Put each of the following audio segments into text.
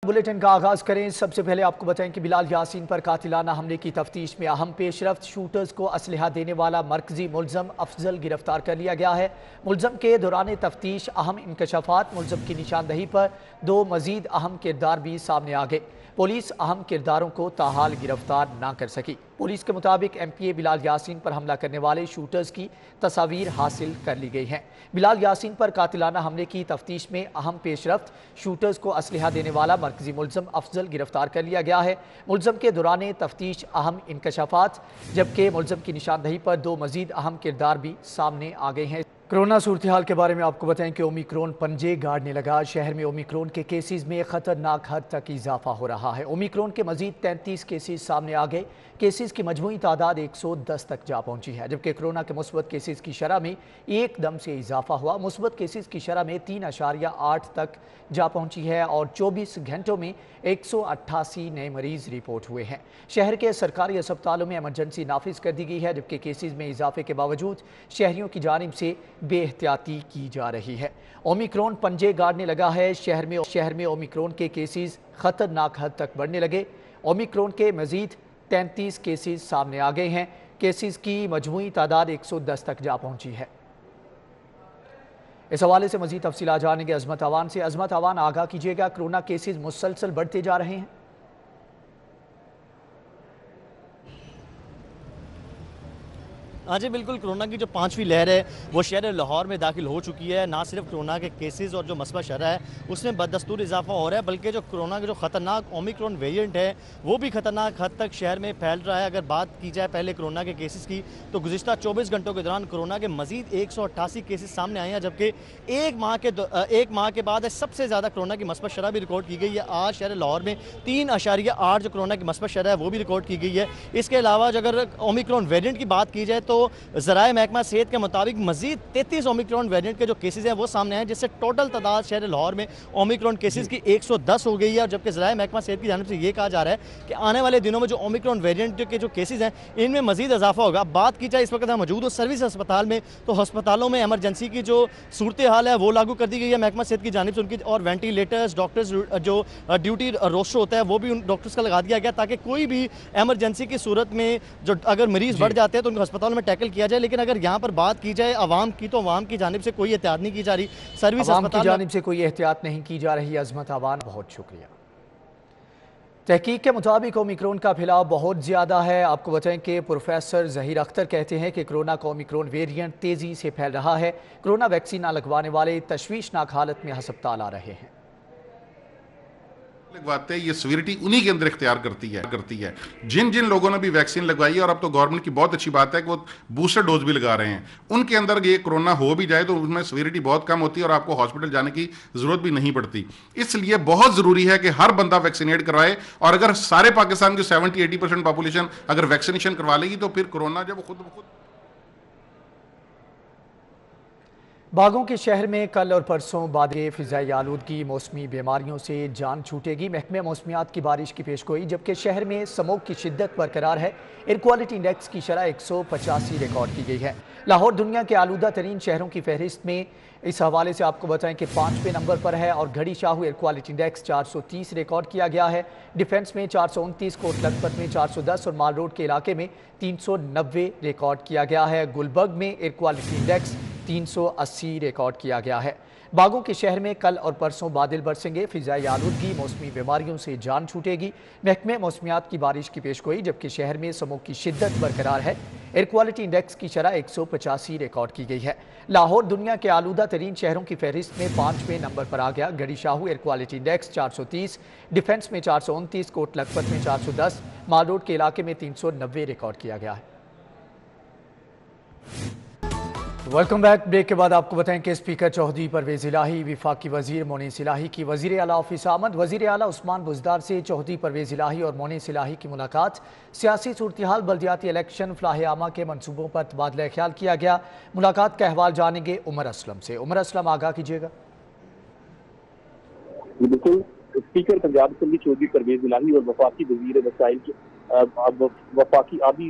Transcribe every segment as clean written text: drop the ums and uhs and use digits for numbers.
Bulletin کا آغاز کریں۔ سب سے پہلے آپ کو بتائیں کہ بلال یاسین پر قاتلانہ حملے کی تفتیش میں اہم پیش رفت۔ شوٹرز کو اسلحہ دینے والا مرکزی ملزم افضل گرفتار کر لیا گیا ہے۔ ملزم کے دوران تفتیش اہم انکشافات۔ ملزم کی نشاندہی پر 2 مزید اہم کردار بھی سامنے آ گئے۔ پولیس اہم کرداروں کو تاحال گرفتار نہ کر سکی۔ پولیس کے مطابق ایم پی اے بلال یاسین پر حملہ کرنے والے شوٹرز کی تصاویر حاصل کر لی گئی ہیں۔ بلال یاسین پر قاتلانہ حملے کی تفتیش میں اہم پیش رفت۔ شوٹرز کو اسلحہ دینے والا مرکزی ملزم افضل گرفتار کر لیا گیا ہے۔ ملزم کے دوران تفتیش اہم انکشافات، جبکہ ملزم کی نشاندہی پر 2 مزید اہم کردار بھی سامنے آ گئے ہیں۔ کرونا صورتحال کے بارے میں آپ کو بتائیں کہ اومیکرون پنجے گاڑنے لگا۔ شہر میں اومیکرون کے کیسز میں خطرناک حد تک اضافہ ہو رہا ہے۔ اومیکرون کے مزید 33 کیسز سامنے آ گئے۔ کیسز کی مجموعی تعداد 110 تک جا پہنچی ہے، جبکہ کرونا کے مثبت کیسز کی شرح میں ایک دم سے اضافہ ہوا۔ مثبت کیسز کی شرح میں 3.8 تک جا پہنچی ہے اور 24 گھنٹوں میں 188 نئے مریض رپورٹ ہوئے ہیں۔ شہر کے سرکاری اسپتالوں میں ایمرجنسی نافذ کر دی گئی ہے، جبکہ کیسز میں اضافے کے باوجود شہریوں کی جانب سے بے احتیاطی کی جا رہی ہے۔ اومیکرون پنجے گاڑنے لگا ہے۔ شہر میں اومیکرون کے کیسز خطرناک حد تک بڑھنے لگے۔ اومیکرون کے مزید 33 کیسز سامنے آ گئے ہیں۔ کیسز کی مجموعی تعداد 110 تک جا پہنچی ہے۔ اس حوالے سے مزید تفصیلات جانیں گے عظمت عوان سے۔ عظمت عوان، آگاہ کیجیے گا، کرونا کیسز مسلسل بڑھتے جا رہے ہیں؟ ہاں جی بالکل، کرونا کی جو 5ویں لہر ہے وہ شہر لاہور میں داخل ہو چکی ہے۔ نہ صرف کرونا کے کیسز اور جو مثبت شرح ہے اس میں بدستور اضافہ ہو رہا ہے، بلکہ جو کرونا کا جو خطرناک اومیکرون ویریئنٹ ہے وہ بھی خطرناک حد تک شہر میں پھیل رہا ہے۔ اگر بات کی جائے پہلے کرونا کے کیسز کی تو گزشتہ 24 گھنٹوں کے دوران کرونا کے مزید 188 کیسز سامنے آئے ہیں، جبکہ ایک ماہ کے بعد سب سے زیادہ کرونا کی مثبت شرح بھی ریکارڈ کی گئی ہے۔ آج شہر لاہور میں 3.8 جو کرونا کی مثبت شرح ہے وہ بھی ریکارڈ کی گئی ہے۔ اس کے علاوہ اگر اومیکرون ویریئنٹ کی بات کی جائے تو ذرائع محکمہ صحت کے مطابق مزید 33 اومیکرون ویریئنٹ کے جو کیسز ہیں وہ سامنے آئے ہیں، جس سے ٹوٹل تعداد شہر لاہور میں اومیکرون کیسز کی 110 ہو گئی ہے، اور جبکہ ذرائع محکمہ صحت کی جانب سے یہ کہا جا رہا ہے کہ آنے والے دنوں میں جو اومیکرون ویریئنٹ کے جو کیسز ہیں ان میں مزید اضافہ ہوگا۔ بات کی جائے اس وقت ہم موجود ہو سروس ہسپتال میں، تو ہسپتالوں میں ایمرجنسی کی جو صورتحال ہے وہ لاگو کر دی گئی ہے محکمہ صحت کی جانب سے، ان کی اور وینٹیلیٹرز، ڈاکٹرز جو ڈیوٹی روسٹر ہوتا ہے وہ بھی ان ڈاکٹرز کا لگا دیا گیا تاکہ کوئی بھی ایمرجنسی کی صورت میں جو اگر مریض بڑھ جاتے ہیں تو ان کو ہسپتالوں میں ٹیکل کیا جائے۔ لیکن اگر یہاں پر بات کی جائے عوام کی تو عوام کی جانب سے کوئی احتیاط نہیں کی جا رہی۔ سروس عوام کی جانب سے کوئی احتیاط نہیں کی جا رہی۔ عظمت عوان، بہت شکریہ۔ تحقیق کے مطابق اومیکرون کا پھیلاؤ بہت زیادہ ہے۔ آپ کو بتائیں کہ پروفیسر ظہیر اختر کہتے ہیں کہ کرونا کا اومیکرون ویریئنٹ تیزی سے پھیل رہا ہے۔ کرونا ویکسین نہ لگوانے والے تشویشناک حالت میں ہسپتال آ رہے ہیں۔ لگواتے ہیں یہ سیویریٹی انہی کے اندر اختیار کرتی ہے جن لوگوں نے بھی ویکسین لگوائی ہے، اور اب تو گورنمنٹ کی بہت اچھی بات ہے کہ وہ بوسٹر ڈوز بھی لگا رہے ہیں، ان کے اندر یہ کرونا ہو بھی جائے تو اس میں سیویریٹی بہت کم ہوتی ہے اور آپ کو ہاسپٹل جانے کی ضرورت بھی نہیں پڑتی۔ اس لیے بہت ضروری ہے کہ ہر بندہ ویکسینیٹ کروائے، اور اگر سارے پاکستان کی 70-80% پاپولیشن اگر ویکسینیشن کروا لے گی تو پھر کرونا جب خود بخود۔ باغوں کے شہر میں کل اور پرسوں بادل فضائی آلودگی موسمی بیماریوں سے جان چھوٹے گی۔ محکمہ موسمیات کی بارش کی پیشگوئی، جبکہ شہر میں سموگ کی شدت برقرار ہے۔ ایئر کوالٹی انڈیکس کی شرح 185 ریکارڈ کی گئی ہے۔ لاہور دنیا کے آلودہ ترین شہروں کی فہرست میں اس حوالے سے آپ کو بتائیں کہ 5ویں نمبر پر ہے، اور گھڑی Shahu air quality index 430 record کیا گیا ہے۔ ڈیفنس میں 429، کوٹ لکھپت میں 410 اور مال روڈ کے علاقے میں 390 ریکارڈ کیا گیا ہے۔ گلبرگ میں ایئر کوالٹی انڈیکس 380 ریکارڈ کیا گیا ہے۔ باغوں کے شہر میں کل اور پرسوں بادل برسیں گے، فضائی آلودگی موسمی بیماریوں سے جان چھوٹے گی۔ محکمہ موسمیات کی بارش کی پیشگوئی، جبکہ شہر میں سموگ کی شدت برقرار ہے۔ ایئر کوالٹی انڈیکس کی شرح 185 ریکارڈ کی گئی ہے۔ لاہور دنیا کے آلودہ ترین شہروں کی فہرست میں 5ویں نمبر پر آ گیا۔ گھڑی Shahu air quality index 430، defence میں 429، کوٹ لکھپت میں 410، مال روڈ کے علاقے میں 390 ریکارڈ کیا گیا ہے۔ Welcome back. بریک کے بعد آپ کو بتائیں کہ اسپیکر چودھری پرویز الہی، وفاقی وزیر مونس الہی کی وزیر اعلیٰ آفس آمد۔ وزیر اعلیٰ عثمان بزدار سے چودھری پرویز الہی اور مونس الہی کی ملاقات۔ سیاسی صورتحال، بلدیاتی الیکشن، فلاح عامہ کے منصوبوں پر تبادلہ خیال کیا گیا۔ ملاقات کا احوال جانیں گے عمر اسلم سے۔ عمر اسلم، آگاہ کیجیے گا۔ بالکل، اسپیکر پنجاب اسمبلی چودھری پرویز الہی اور وفاقی وزیر وسائل وفاقی آبی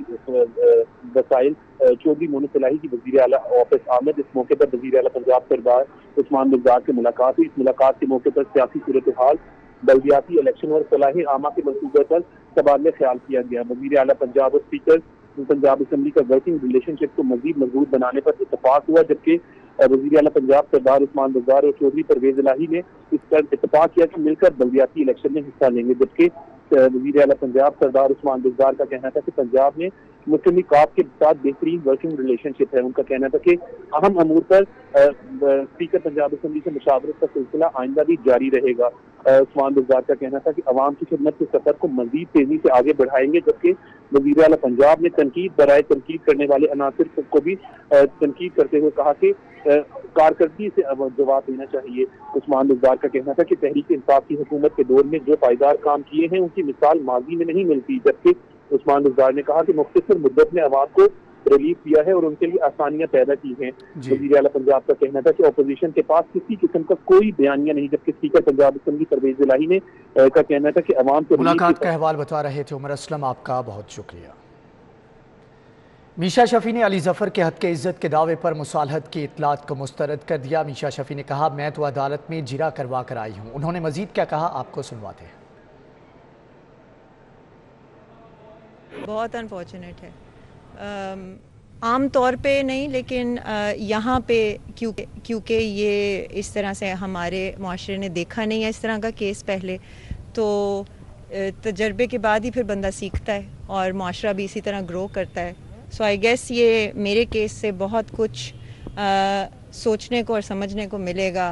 وسائل چودھری مونس الہی کی وزیر اعلیٰ آفس آمد۔ اس موقع پر وزیر اعلیٰ پنجاب سردار عثمان بزدار سے ملاقات ہوئی۔ اس ملاقات کے موقع پر سیاسی صورتحال، بلدیاتی الیکشن اور صلاح عامہ کے منصوبے پر تبادلہ خیال کیا گیا۔ وزیر اعلیٰ پنجاب اور اسپیکر پنجاب اسمبلی کا ورکنگ ریلیشن شپ کو مزید مضبوط بنانے پر اتفاق ہوا، جبکہ وزیر اعلیٰ پنجاب سردار عثمان بزدار اور چودھری پرویز الہی نے اس پر اتفاق کیا کہ مل کر بلدیاتی الیکشن میں حصہ لیں گے، جبکہ وزیر اعلیٰ پنجاب سردار عثمان بزدار کا کہنا تھا کہ پنجاب میں مسلم کاف کے ساتھ بہترین ورکنگ ریلیشن شپ ہے۔ ان کا کہنا تھا کہ اہم امور پر اسپیکر پنجاب اسمبلی سے مشاورت کا سلسلہ آئندہ بھی جاری رہے گا۔ عثمان بزدار کا کہنا تھا کہ عوام کی خدمت کے سفر کو مزید تیزی سے آگے بڑھائیں گے، جبکہ وزیر اعلیٰ پنجاب نے تنقید برائے تنقید کرنے والے عناصر کو بھی تنقید کرتے ہوئے کہا کہ کارکردگی سے جواب دینا چاہیے۔ عثمان بزدار کا کہنا تھا کہ تحریک انصاف کی حکومت کے دور میں جو پائیدار کام کیے ہیں ان کی مثال ماضی میں نہیں ملتی، جبکہ عثمان بزدار نے کہا کہ مختصر مدت میں عوام کو ریلیف دیا ہے اور ان کے لیے آسانیاں پیدا کی ہیں۔ وزیر اعلیٰ پنجاب کا کہنا تھا کہ اپوزیشن کے پاس کسی قسم کا کوئی بیانیہ نہیں، جبکہ اسپیکر پنجاب اسمبلی پرویز الہی نے کا کہنا تھا کہ عوام کو ملاقات کا احوال بتا رہے تھے عمر اسلم، آپ کا بہت شکریہ۔ میشا شفیع نے علی ظفر کے حق عزت کے دعوے پر مصالحت کی اطلاعات کو مسترد کر دیا۔ میشا شفیع نے کہا میں تو عدالت میں جرا کروا کر آئی ہوں۔ انہوں نے مزید کیا کہا آپ کو سنواتے ہیں۔ بہت انفارچونیٹ ہے، عام طور پہ نہیں لیکن یہاں پہ کیونکہ یہ اس طرح سے ہمارے معاشرے نے دیکھا نہیں ہے اس طرح کا کیس پہلے، تو تجربے کے بعد ہی پھر بندہ سیکھتا ہے اور معاشرہ بھی اسی طرح گرو کرتا ہے۔ سو آئی گیس یہ میرے کیس سے بہت کچھ سوچنے کو اور سمجھنے کو ملے گا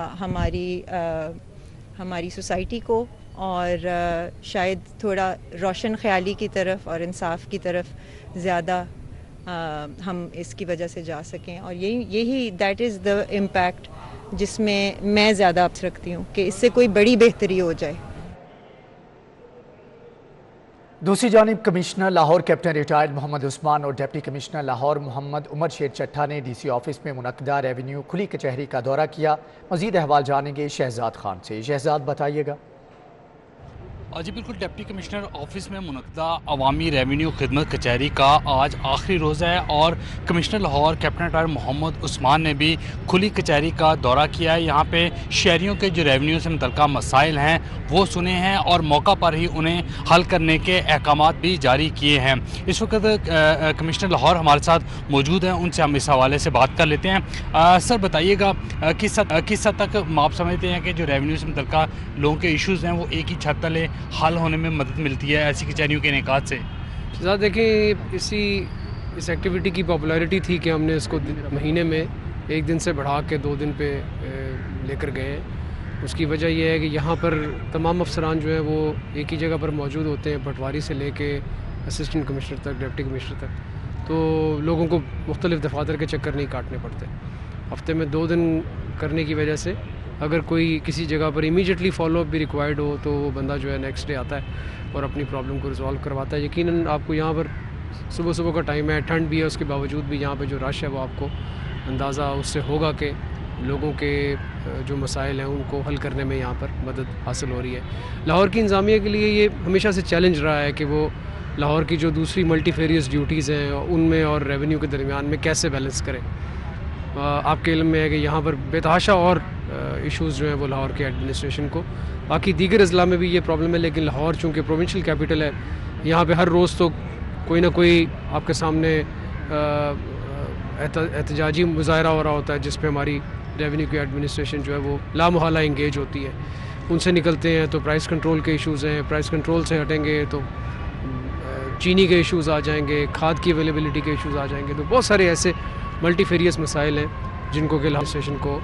ہماری سوسائٹی کو، اور شاید تھوڑا روشن خیالی کی طرف اور انصاف کی طرف زیادہ ہم اس کی وجہ سے جا سکیں، اور یہی دیٹ از دا امپیکٹ جس میں زیادہ اپس رکھتی ہوں کہ اس سے کوئی بڑی بہتری ہو جائے۔ دوسری جانب commissioner Lahore captain retired Muhammad Usman اور ڈپٹی کمشنر لاہور محمد عمر شیر چٹھا نے ڈی سی آفس میں منعقدہ ریونیو کھلی کچہری کا دورہ کیا۔ مزید احوال جانیں گے شہزاد خان سے۔ شہزاد بتائیے گا۔ جی بالکل، ڈپٹی کمشنر آفس میں منعقدہ عوامی ریونیو خدمت کچہری کا آج آخری روز ہے، اور commissioner Lahore captain retired Muhammad Usman نے بھی کھلی کچہری کا دورہ کیا ہے۔ یہاں پہ شہریوں کے جو ریونیو سے متعلقہ مسائل ہیں وہ سنے ہیں اور موقع پر ہی انہیں حل کرنے کے احکامات بھی جاری کیے ہیں۔ اس وقت کمشنر لاہور ہمارے ساتھ موجود ہیں، ان سے ہم اس حوالے سے بات کر لیتے ہیں۔ سر بتائیے گا کس حد تک آپ سمجھتے ہیں کہ جو ریونیو سے متعلقہ لوگوں کے ایشوز ہیں وہ ایک ہی چھت تلے حل ہونے میں مدد ملتی ہے ایسی کچہریوں کے انعقاد سے؟ شہزاد دیکھیں، اس ایکٹیویٹی کی پاپولیرٹی تھی کہ ہم نے اس کو مہینے میں 1 دن سے بڑھا کے 2 دن پہ لے کر گئے ہیں۔ اس کی وجہ یہ ہے کہ یہاں پر تمام افسران جو ہیں وہ ایک ہی جگہ پر موجود ہوتے ہیں، پٹواری سے لے کے اسسٹنٹ کمشنر تک، ڈپٹی کمشنر تک، تو لوگوں کو مختلف دفاتر کے چکر نہیں کاٹنے پڑتے۔ ہفتے میں 2 دن کرنے کی وجہ سے اگر کوئی کسی جگہ پر امیجیٹلی فالو اپ بھی ریکوائرڈ ہو تو وہ بندہ جو ہے نیکسٹ ڈے آتا ہے اور اپنی پرابلم کو ریزالو کرواتا ہے۔ یقیناً آپ کو یہاں پر صبح کا ٹائم ہے، ٹھنڈ بھی ہے، اس کے باوجود بھی یہاں پہ جو رش ہے وہ آپ کو اندازہ اس سے ہوگا کہ لوگوں کے جو مسائل ہیں ان کو حل کرنے میں یہاں پر مدد حاصل ہو رہی ہے۔ لاہور کی انتظامیہ کے لیے یہ ہمیشہ سے چیلنج رہا ہے کہ وہ لاہور کی جو دوسری ملٹی فیریس ڈیوٹیز ہیں ان میں اور ریونیو کے درمیان میں کیسے بیلنس کریں۔ آپ کے علم میں ہے کہ یہاں پر بے تحاشا اور ایشوز جو ہیں وہ لاہور کے ایڈمنسٹریشن کو، باقی دیگر اضلاع میں بھی یہ پرابلم ہے، لیکن لاہور چونکہ پروونشل کیپٹل ہے، یہاں پہ ہر روز تو کوئی نہ کوئی آپ کے سامنے احتجاجی مظاہرہ ہو رہا ہوتا ہے جس پہ ہماری ریونیو کی ایڈمنسٹریشن جو ہے وہ لامحالہ انگیج ہوتی ہے۔ ان سے نکلتے ہیں تو پرائس کنٹرول کے ایشوز ہیں، پرائس کنٹرول سے ہٹیں گے تو چینی کے ایشوز آ جائیں گے، کھاد کی اویلیبلٹی کے ایشوز آ جائیں گے، تو بہت سارے ایسے ملٹی فیریس مسائل ہیں جن کو کہ ایڈمنسٹریشن کو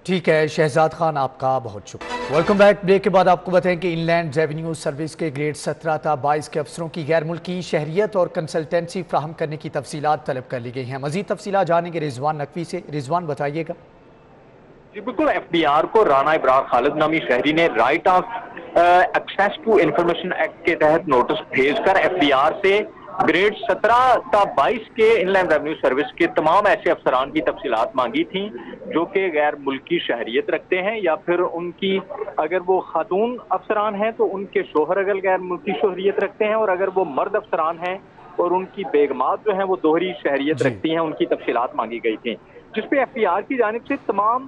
ٹھیک ہے شہزاد خان، آپ کا بہت شکریہ۔ Welcome back. بریک کے بعد آپ کو بتائیں کہ ان لینڈ ریونیو سروس کے گریڈ 17 تا 22 کے افسروں کی غیر ملکی شہریت اور کنسلٹنسی فراہم کرنے کی تفصیلات طلب کر لی گئی ہیں۔ مزید تفصیلات جانیں گے رضوان نقوی سے۔ رضوان بتائیے گا۔ جی بالکل، ایف ڈی آر کو رانا ابرار خالد نامی شہری نے right of access to information act کے تحت نوٹس بھیج کر ایف ڈی آر سے گریڈ 17 تا 22 کے ان لینڈ ریونیو سروس کے تمام ایسے افسران کی تفصیلات مانگی تھیں جو کہ غیر ملکی شہریت رکھتے ہیں، یا پھر ان کی اگر وہ خاتون افسران ہیں تو ان کے شوہر اگر غیر ملکی شہریت رکھتے ہیں، اور اگر وہ مرد افسران ہیں اور ان کی بیگمات جو ہیں وہ دوہری شہریت رکھتی ہیں، ان کی تفصیلات مانگی گئی تھیں، جس پہ ایف ڈی آر کی جانب سے تمام